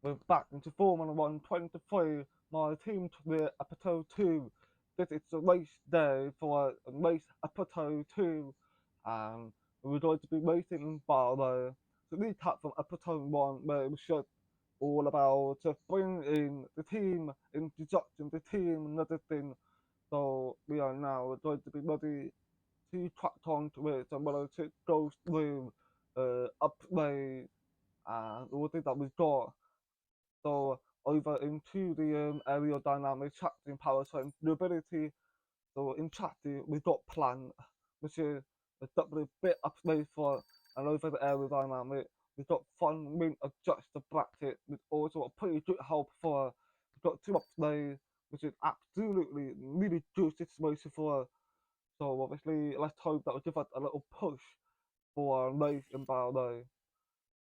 we're back into Formula 1 23. My team took the episode 2. This is the race day for race episode 2, and we're going to be racing in Bahrain. So recap from episode 1, where it was just all about just bringing in the team, introducing the team and everything. So we are now going to be ready to track on to it. So I'm going to go through upgrades and all the things that we've got. So over into the aerodynamic tracking power train durability. So in tracking we've got plan, which is a double bit upgrade for, and over the aerodynamic we've got front wing adjuster bracket, with also a pretty good help for. We've got two upgrades, which is absolutely really good situation for us. So obviously let's hope that will give us a little push for a race in Bahrain.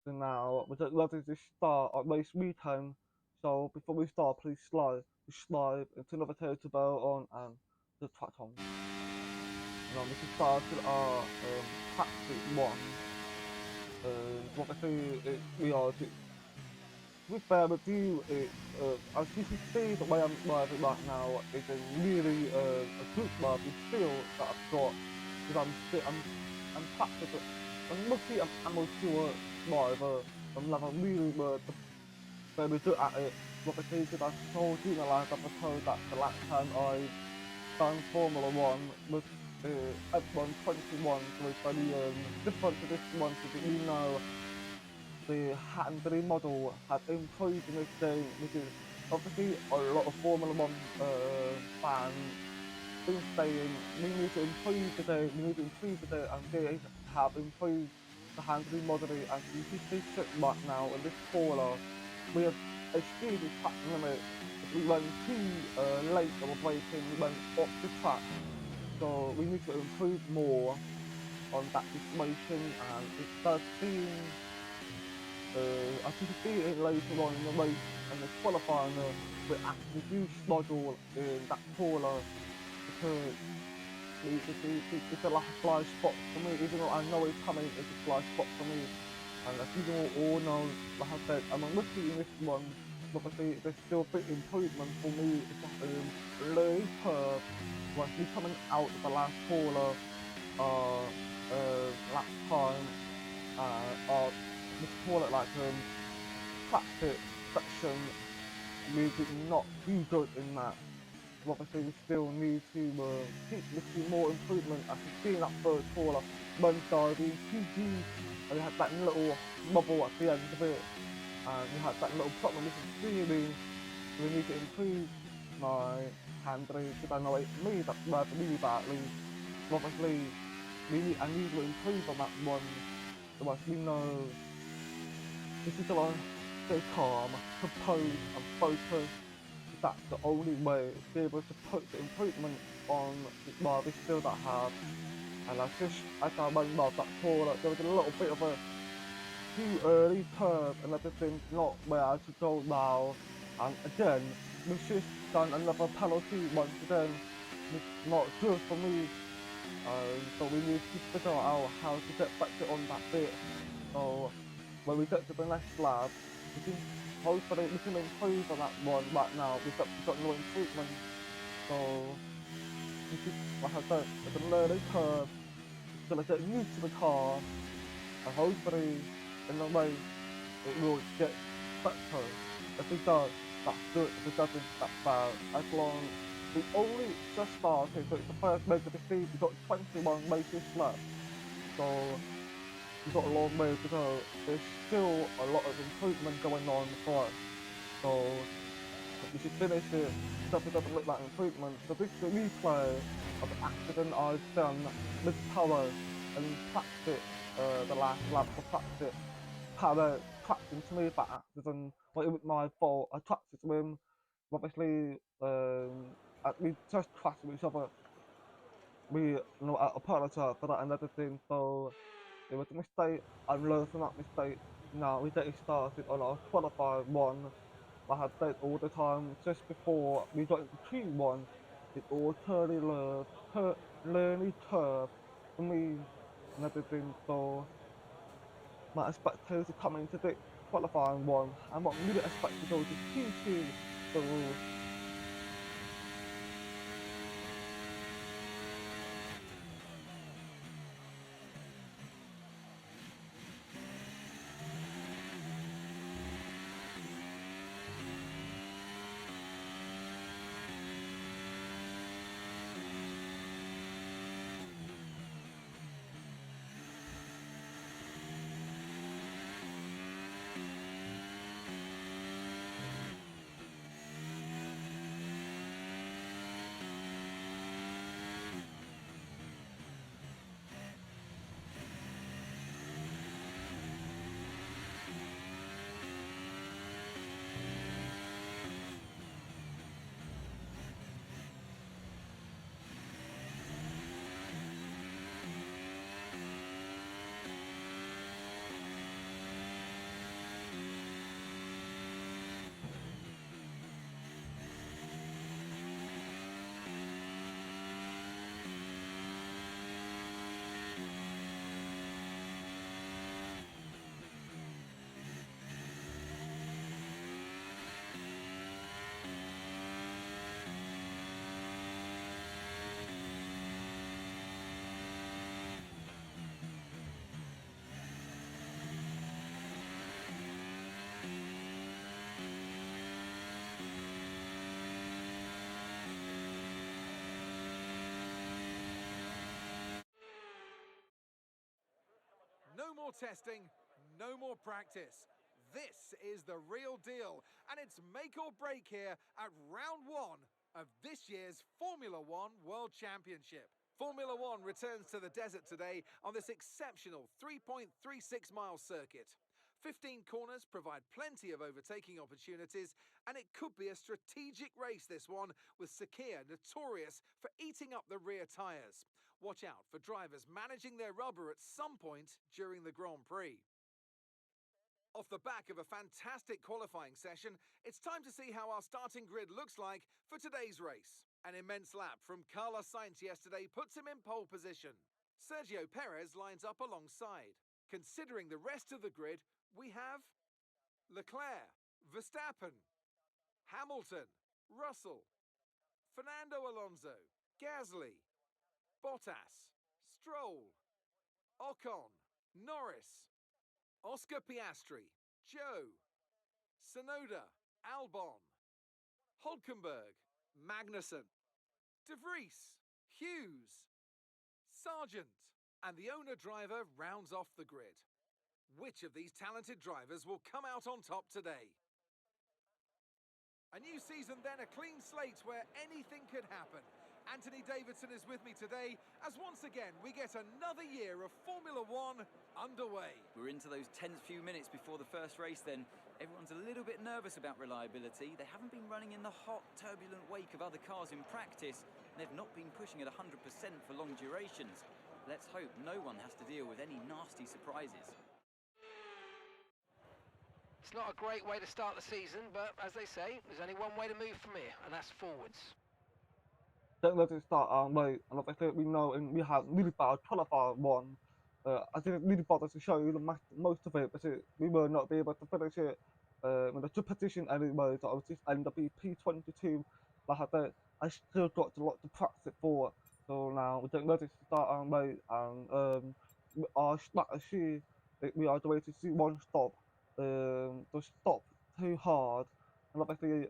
So now we're just ready to start our race weekend. So before we start, please slide into another table on and the track on. Now we can start with our practice one. Obviously we are with bear with you. As you can see, the way I'm driving right now is a really a good driving feel that I've got, because I'm practicing. I'm lucky I'm amateur driver. I'm never really very good at it. Obviously, because I told you in the last episode that the last time I done Formula 1 was F1 21, so it's very different to this one, because we know the handling model has improved in this game, which is obviously a lot of Formula 1 fans been saying we need to improve the game, we need to improve the game, and they have improved the handling model, and you can see shit right now in this corner. We have exceeded the track limit. We went too late on the braking, we went off the track, so we need to improve more on that situation, and it does seem as you can see it later on in the race and the qualifying, we actually do struggle in that corner, because it's a last fly spot for me, even though I know it's coming, it's a fly spot for me. And as you all know, like I said, I'm lucky in this one. Obviously, there's still a bit improvement for me. It's like a low curve, like me coming out of the last corner last time, let's call it like practice section. We did not do good in that. Obviously, we still need to keep looking more improvement. As you see in that third corner, run diving, PG, and we had that little bubble at the end of it, and we had that little problem with the steering. We need to improve my handling, because I know it me that bad really badly. Obviously, I need to improve on that one. So we know this is gonna stay calm, compose, and focus. That's the only way to be able to put the improvement on the skill that I have. And as I went off that corner, there was a little bit of a too early curve and everything, not where I should go now. And again, we've just done another penalty once again. It's not good for me. So we need to figure out how to get better on that bit. So when we get to the next lap, we can hopefully we can improve on that one right now. We've got no improvement. So this is, like I said, it's a learning curve. It's gonna get used to the car, and hopefully in the race it will get better. If it does, that's good. If it doesn't, that's bad. As long we only just started, so it's the first race of the season. We've got 21 races left, so we've got a long way to go. There's still a lot of improvement going on for us. So we should finish it. It doesn't look like improvement. So this is the replay of the accident I've done with Power and practice, the last lap of practice. Power tracked into me by accident. Well, it was my fault. I tracked into him. Obviously, we just crashed with each other. We I apologize for that and everything. So it was a mistake. I've learned from that mistake. Now we get started on our qualified one. Like I said all the time, just before we got into Q1, it's all learning curve for me and everything. So my expectations coming into this qualifying one, and what I'm really expect to go to Q2. So No more testing, no more practice. This is the real deal, and it's make or break here at round one of this year's Formula One World Championship. Formula One returns to the desert today on this exceptional 3.36-mile circuit. 15 corners provide plenty of overtaking opportunities, and it could be a strategic race, this one, with Sakir notorious for eating up the rear tyres. Watch out for drivers managing their rubber at some point during the Grand Prix. Off the back of a fantastic qualifying session, it's time to see how our starting grid looks like for today's race. An immense lap from Carlos Sainz yesterday puts him in pole position. Sergio Perez lines up alongside. Considering the rest of the grid, we have Leclerc, Verstappen, Hamilton, Russell, Fernando Alonso, Gasly, Bottas, Stroll, Ocon, Norris, Oscar Piastri, Joe, Tsunoda, Albon, Hulkenberg, Magnussen, De Vries, Hughes, Sargent, and the owner-driver rounds off the grid. Which of these talented drivers will come out on top today? A new season then, a clean slate where anything could happen. Anthony Davidson is with me today as once again we get another year of Formula One underway. We're into those tense few minutes before the first race then. Everyone's a little bit nervous about reliability. They haven't been running in the hot, turbulent wake of other cars in practice. And they've not been pushing at 100% for long durations. Let's hope no one has to deal with any nasty surprises. It's not a great way to start the season, but as they say, there's only one way to move from here, and that's forwards. don't let it start late, and like I said, we know and we have really bad qualifying one. I didn't really bother to show you most of it, but we will not be able to finish it in a good position anyway, so I was just end up being P22. Like I said, I still got a lot to practice for, so now we don't let it start late, and our strategy, we are going to see one stop, to stop too hard, and obviously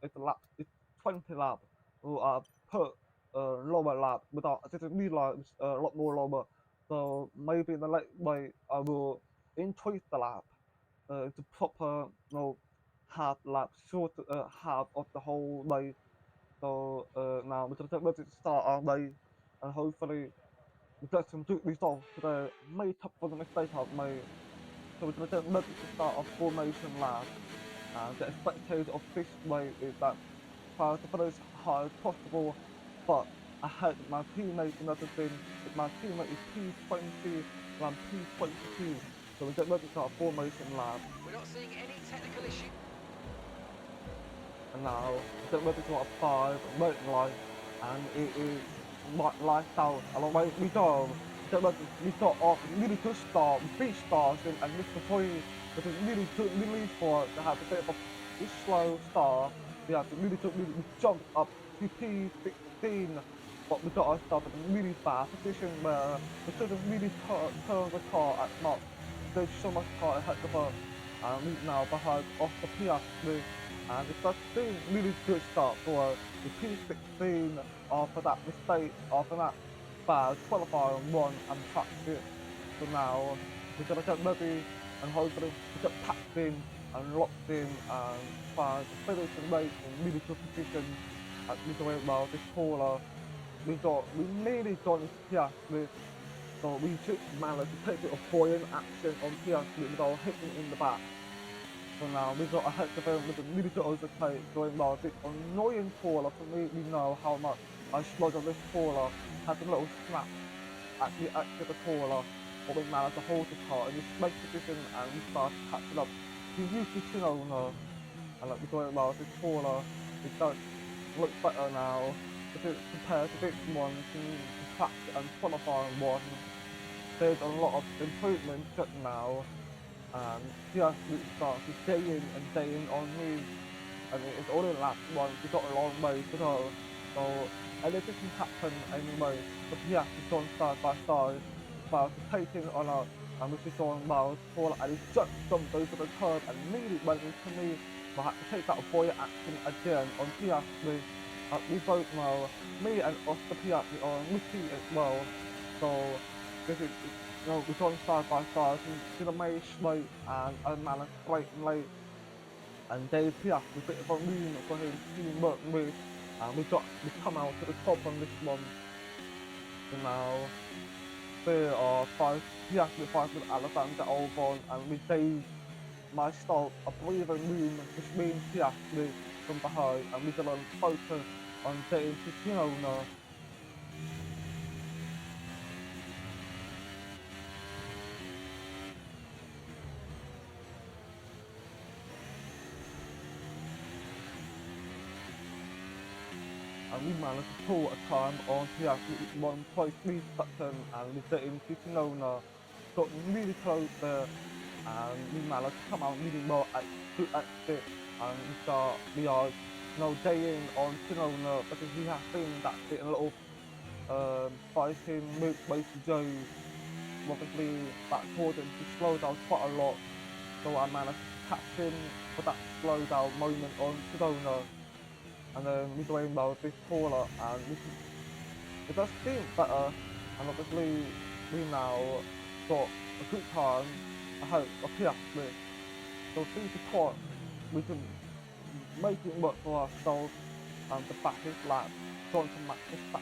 it's 20 lap, or put lower lap without I didn't realize a lot more lower. So maybe in the late way I will increase the lap to proper half lap, short half of the whole way. So now we're gonna ready to start our way, and hopefully we get some good results today. Make up for the mistake I've made. So we're gonna get ready to start our formation lap. And the expectation of this way is that try to finish as high as possible, but I had my teammates and everything. If my teammate is P20 and I'm P22, so we get ready to our formation lap. We're not seeing any technical issue. And now we get ready to our 5 waiting line, and it is lights out. And away we go. We got off really good start, beat starting and missed the point. which is really good really for to have a bit of a slow start. We have to really good, really we jumped up to P16, but we got ourselves in a really bad position where we could have really turned the car at not. There's so much car ahead of us, and we now behind off the P3, and it's just been really good start for the P16 after that mistake, after that bad qualifying run and practice. So now we're gonna get ready and hopefully we get packed in and locked in and find the finish and race in really good position at midway well this corner. We nearly got into Piastri, so we just managed to take it a buoyant action on Piastri without hitting in the back. So now we got ahead of him with a really good overtake going well. This annoying corner for me, we know how much I slowed on this corner, had a little snap at the edge of the corner, but we managed to hold the car in this straight position and we started catching up to Yuki Tsunoda. And like we're going well, this corner, it does look better now compared to this one, to practice and qualifying one. There's a lot of improvement now, and just starts day in and day in on me. I mean, it's only the last one, we've got a long way to go. So anything can happen anyway. But yeah, he's gone side by side. While he's taking on us, and we're just going miles forward, and he's just jumped over the curb and nearly went into me. But I had to take that buoyant action again on Piastri. We both know, me and Oscar Piastri are Mickey as well. So this is, we've gone side by side to the main straight, and I managed to break late. And Dave Piastri, a bit of a room for him to work with, and we come out to the top on this one. So now there are Piastri fights with Alexander Albon, and with Dave, my stop, a breathing room between Piastri from behind, and we're gonna focus on getting to Tsunoda. And we managed to pull a time on Piastri 1.3 seconds, and we get into Tsunoda. Got really close there, and we managed to come out really well at good exit, and we are day in on Tsunoda because he has been that bit a little fighting with Joe. Obviously that caused him to slow down quite a lot, so I managed to catch him for that slow down moment on Tsunoda. And then we're going well this corner, and it does seem better, and obviously we now got a good time ahead of Piastri. So through the court, we can make it work for ourselves, and the fastest lap, going to match this back.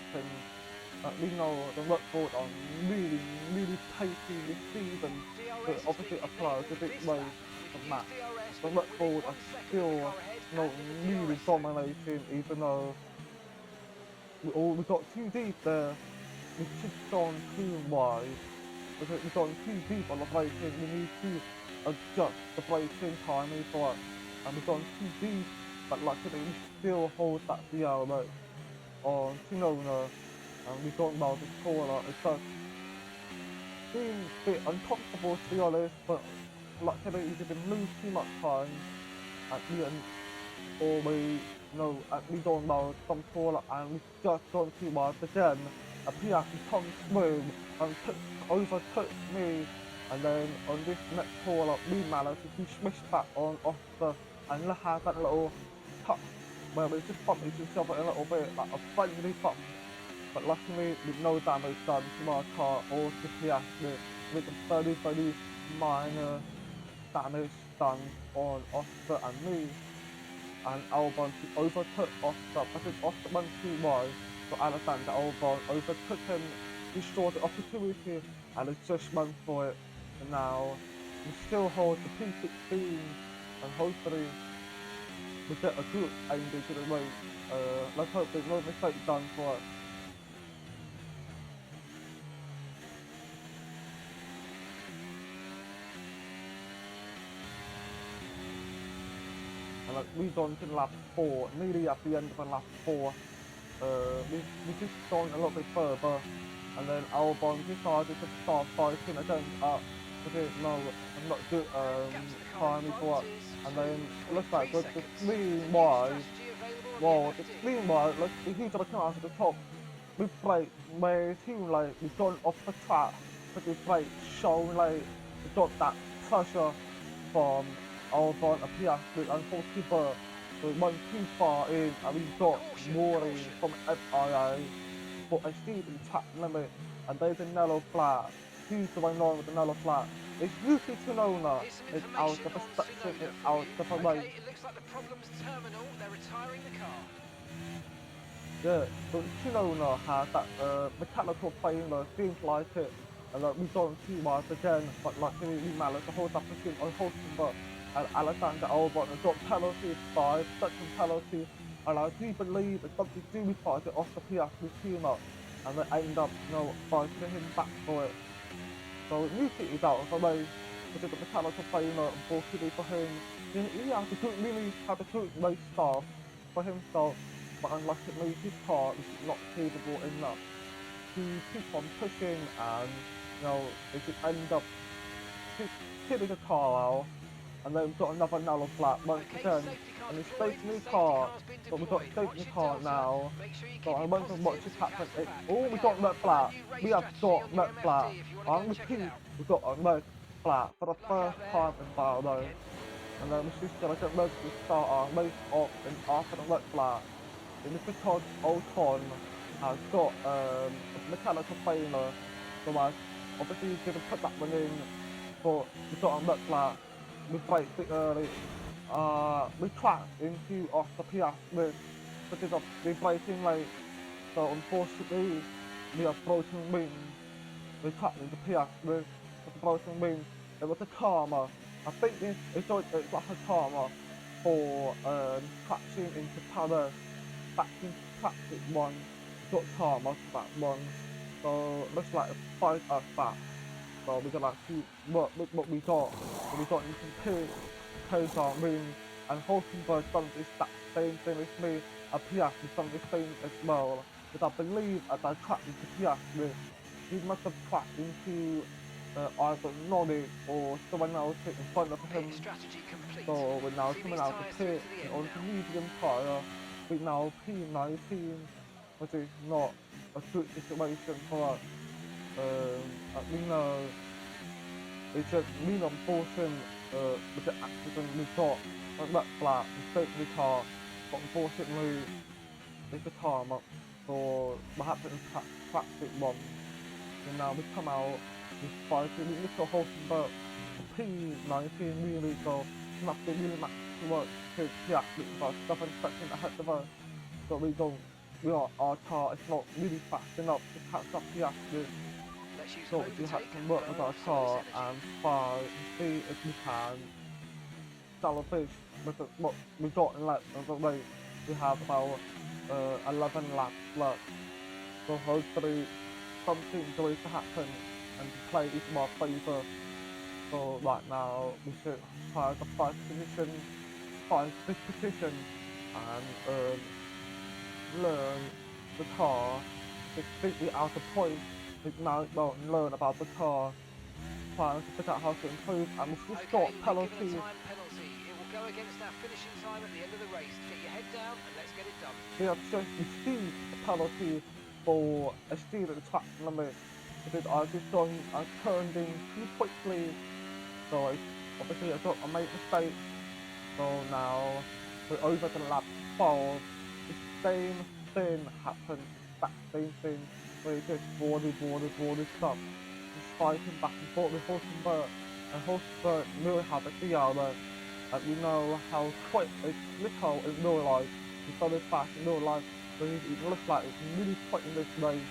We know the Red Bull are really pacey this season, so it obviously applies a bit low to match. The Red Bull are still not really dominating, even though we got too deep there. We should have gone too wide. We've gone too deep on the braking. We need to adjust the braking timing for it, and we've gone too deep. But luckily, we still hold that DRS on Tsunoda, and we've gone well this corner. It does seem a bit uncomfortable, to be honest, but luckily we didn't lose too much time at the end, or we don't know some corner, and we just gone too wide again. A Piastri comes through and overtook me, and then on this next corner we managed to switch back on Oscar and have that little touch where we just bumped into each other a little bit, like a friendly bump. But luckily with no damage done to our car or to Piastri, with a very minor damage done on Oscar and me. And Albon overtook Oscar, because Oscar went too wide, so Alexander Albon overtook him, destroyed the opportunity, and it's just went for it. And now we still hold the P16, and hopefully we get a good ending to the race. Let's hope there's no mistake done for us. And like, we've gone to lap 4, nearly at the end of the lap 4. We just gone a little bit further, and then Albon decided to start fighting against us, because no, I'm not good Gap to the car in time front for it. is And then it looks 2.3 like with the seconds. green There's a new wide, strategy available on well, the the MFD. green wide, like the huge of the cars at the top, we break way too like we gone off the track, but we break showing like we got that pressure from our front appear with unfortunately but we went too far in and we got Caution, more in caution. from FIA but I see the track limit and there's a yellow flag. Who's going on with the yellow flag? It's Yuki Tsunoda. Here's some It's out information of the on section, Tsunoda it's for out you. of the race. Okay, it looks like the problem's terminal. They're retiring the car. Yeah, but Tsunoda has that mechanical failure, seems like it. And we don't see why again, but like we managed to hold up the team on Hulkenberg and Alexander Albon and got penalties, 5-second penalty. And I do believe it's something to do with fighting off the Piastri team up. And they end up, fighting him back for it. So Yuki is out of the race, which is a mechanical failure, unfortunately for him. He has a good, really had a good race start for himself, but unluckily his car is not capable enough to keep on pushing and, they could end up hitting the car out and then we've got another narrow flat once Okay, again. safety car And it's deployed. stationary Safety car, car's been but we've got deployed. stationary Watch your car delta. now. Make sure you So keep I it wonder what positive should as we happen. catch the pack. Oh, we Okay, got I'm red off with our flat. new We race have strategy got on your red flat. MFD if you want to go I'm and check it repeat, out. we've got a red flat for the Good luck first out there. time in Bahrain. Again. And then we're just gonna get ready to start our race off and after the red flat. And it's because Ocon has got a mechanical failure. So I obviously didn't put that one in, but we got a red flat. We braked it early. We crashed into off the Piastri because of the braking late. So unfortunately, we have broken wings. We crashed into Piastri with the broken wings. It was a karma. I think it's like a karma for crashing into Paris back into practice one. Got karma for that one. So looks like a fight us back. So we're gonna see what we got. So we got into Kazan wins and Hulkenberg done this that same thing as me. And Piastri done the same as well. But I believe as I crashed into Piastri, he must have crashed into either Nolly or someone else in front of him. Pit strategy complete. So we're now See coming these out tyres of through pit to the end on now. to medium tyre. We now P19, which is not a good situation for us. We know it's just really unfortunate with the accident we got on that flat, mistake in the car, but unfortunately it's a karma for what happened in practice one. And now we come out with fighting with Mr. Hulkenberg for P19 really, so nothing really matters to us because he actually was 7 seconds ahead of us. So our car is not really fast enough to catch up to Piastri. Let's use So an we have overtake to and work with burn our some of this car energy. and try and see if we can salvage with what we got in left of the race. We have about 11 laps left. So hopefully something going to happen and play is in our favour. So right now we should try to find this position and learn the car completely out of point. We now don't learn about the car, trying to figure out how to improve and we just Okay, got we've been given penalties. a time penalty. It will go against our finishing time at the end of the race. Get your head down and let's get it done. We have just received a penalty for exceeding the track limit because I turned in too quickly. So obviously I made a mistake. So now we're over to lap 12. The same thing happened. That same thing where it just boarded stuff. Just fighting back and forth with Hulkenberg. And Hulkenberg knew how to be out there. And we know how quick it's little in real life. He's very fast in real life. So it looks like it's really quick in this race.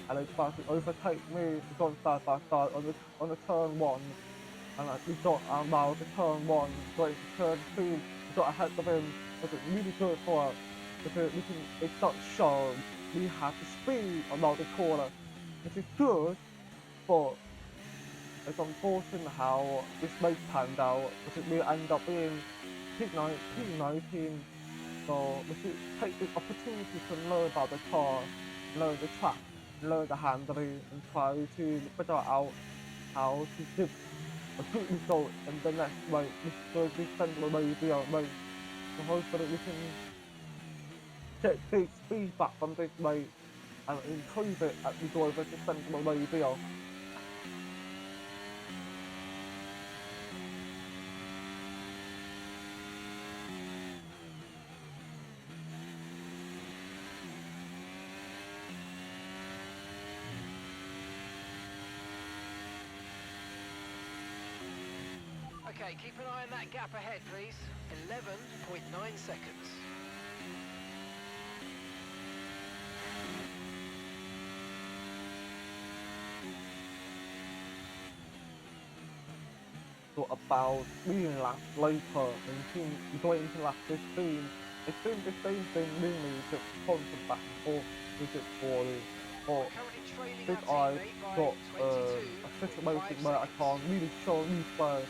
And it's about to overtake me. We've gone side by side on the turn one. And we got now to turn one, going to turn two, we got ahead of him, which is really good for us because it does show we have the speed around the corner, which is good, but it's unfortunate how this race panned out, because we end up being P19, so we should take this opportunity to learn about the car, learn the track, learn the handling, and try to figure out how to a good result in the next race, this December maybe, so hopefully we can get the speed back from this race and improve it as we go over December maybe. Okay, keep an eye on that gap ahead, please. 11.9 seconds. So about 3 laps later, and going into lap 15, it's been the same thing really, just constant back and forth with it for it. But Currently trailing this our I teammate by got a 22.5 situation where I seconds. can't really show replay,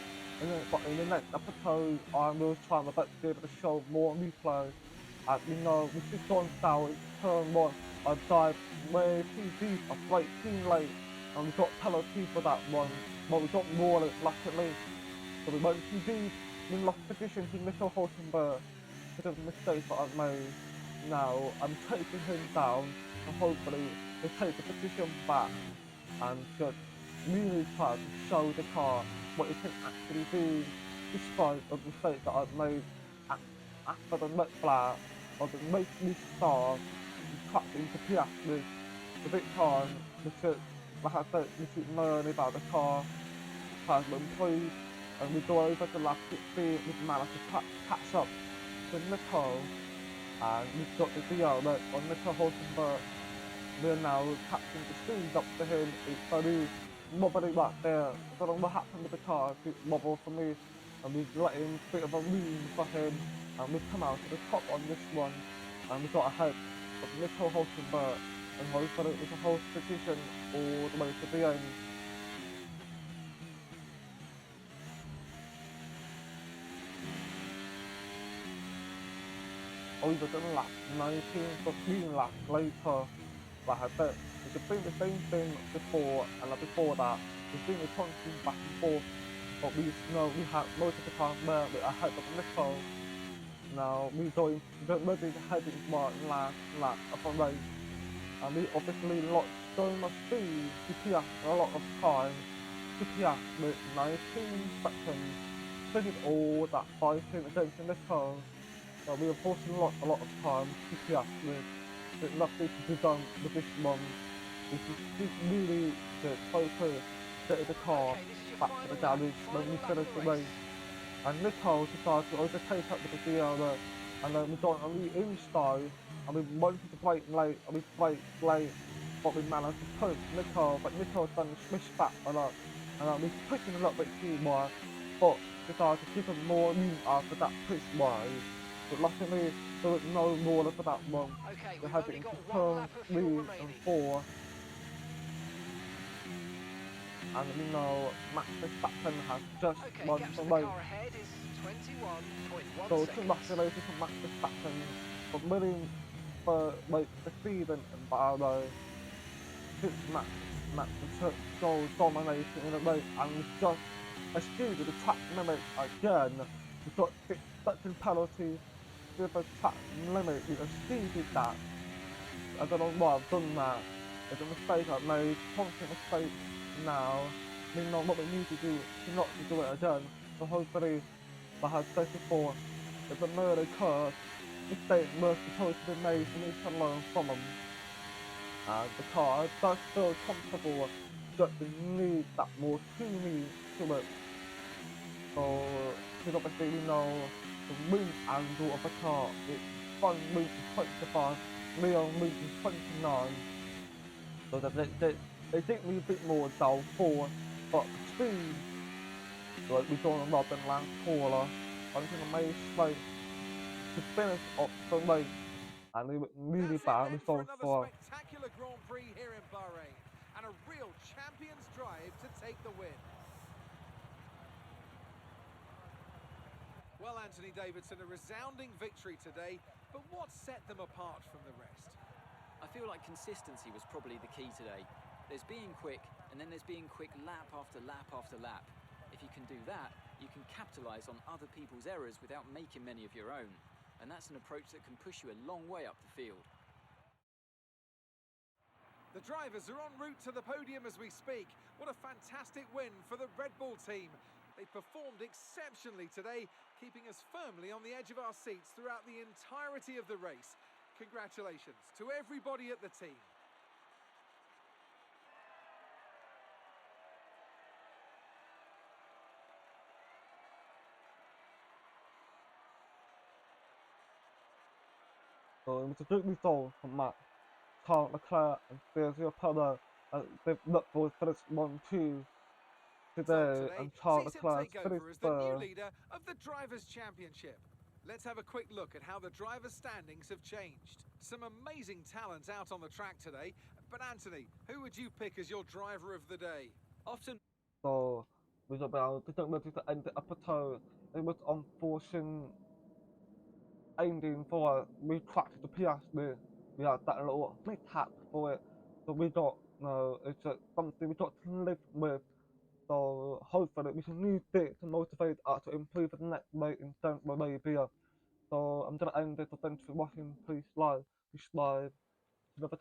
and then but in the next episode I will try my best to be able to show more replay. And you know, we just gone south into turn 1. I dived way too deep, I braked too late, and we got penalty for that one. But we got more luckily. So we went too deep, we lost position to Nico Hulkenberg because of the mistake that I've made. Now I'm taking him down, and hopefully he'll take the position back and just really try to show the car what it can actually do despite the mistake that I've made after the red flag of the make me start and cut into Piastri. The big time we should, like I said, we should learn about the car, try to improve, and we go over to lap 16 with managed to catch up to Nico, and we've got the deal that on Nico Hulkenberg. We're now catching the speed up to him. It's very wobbly right there. I don't know what happened with the car. It wobbled for me, and we've let him a bit of a room for him, and we've come out to the top on this one, and we got ahead of Nico Hulkenberg, and hopefully we can hold position all the way to the end. Over the lap 19, 15 laps later, like I said, we've been the same thing before, and like before that, we've been a constant back and forth, but we know we have most of the time where we're ahead of Nico. Now we get ready to head into my last lap of a race, and we obviously lost so much speed to Piastri a lot of time, to Piastri with 19 seconds, spending all that fighting against Nico. So we unfortunately lost a lot of time to Piastri. There's nothing to be done with this one. We just really to focus, get the car back to the garage when we finish the race. And Nico decided to overtake up with the dealer, and then we got a really inside, and we wanted to brake late, and we braked late, but we managed to push Nico, but Nico's done the swish back a lot, and we pushing a little bit too much, but decided to give him more room after that push wise. But luckily, there was no more for that one. Okay, We we've had only it got into one turn lap of 3 fuel and remaining. 4, and we know Max Verstappen has just Okay, won gaps the to the race. car ahead is 21.1 So seconds. congratulations to Max Verstappen for winning for like the season in Bahrain. Since Max was so dominating in the race and was just exceeded the track limit again. We got 6-second penalty with a track limit. We exceeded that. I don't know why I've done that. It's a mistake I made, constant mistake now. We know what we need to do to not to do it again. So hopefully, like I said before, if a murder occurs, mistake was supposed to be made for me to learn from them. And the car does feel comfortable, just need that more tuning to it. So, because obviously we know the wing angle of the car is front wing is 25, rear wing is 29. So that they take me a bit more downforce, but the speed, like we saw on Robin last corner, onto the main straight to finish off the race, and they were really That's it bad. We then saw for another for spectacular Grand Prix here in Bahrain, and a real champion's drive to take the win. Well, Anthony Davidson, a resounding victory today, but what set them apart from the rest? I feel like consistency was probably the key today. There's being quick, and then there's being quick lap after lap after lap. If you can do that, you can capitalise on other people's errors without making many of your own. And that's an approach that can push you a long way up the field. The drivers are en route to the podium as we speak. What a fantastic win for the Red Bull team. They performed exceptionally today, keeping us firmly on the edge of our seats throughout the entirety of the race. Congratulations to everybody at the team. So it was a good result from Charles Leclerc and Sergio Perez as the Red Bull finished 1-2 So today, today and Charles sees him Leclerc take finished over as the new third. leader of the Drivers' Championship. Let's have a quick look at how the drivers' standings have changed. Some amazing talent out on the track today. But Anthony, who would you pick as your driver of the day? Often So we got about didn't ready to end the episode. It was unfortunate ending for us. We cracked the Piastri. We had that little mishap for it. So we got it's just something we got to live with. So hopefully we can use it to motivate us to improve the next race in Saudi Arabia. So I'm gonna end this. So thanks for watching. Please like, subscribe, never